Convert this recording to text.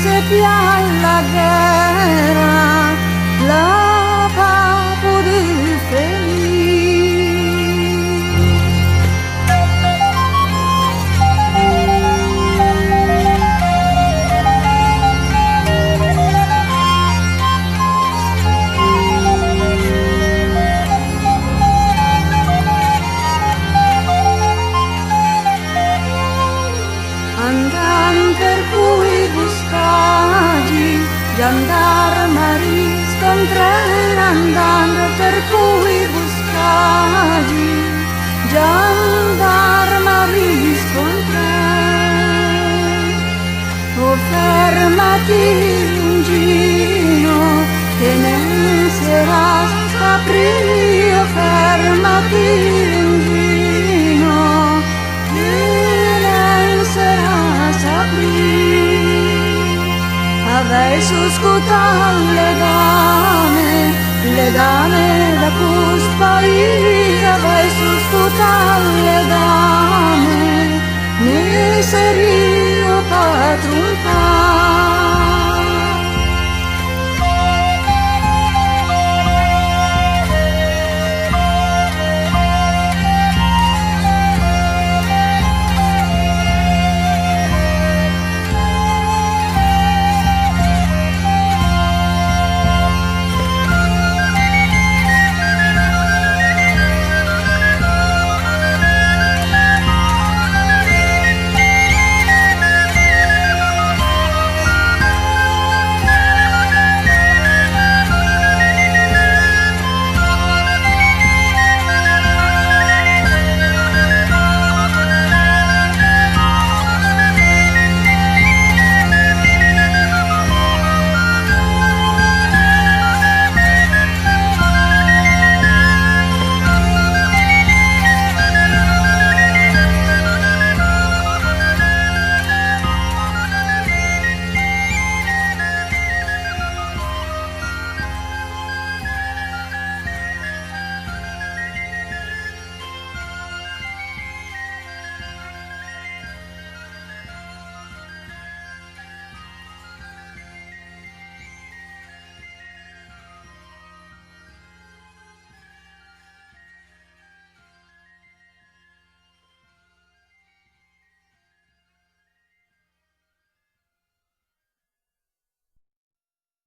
se pia la guerra, la papo del feliz. Andan per cui buscati, gendarmeri scontren, andando per cui buscati, gendarmeri scontren. Oh, fermati lungino, che ne sarà aprio, fermati lungino, che ne sarà aprio. Avei su scutal le dame da cuspai, avei su scutal le dame, ne serio patrun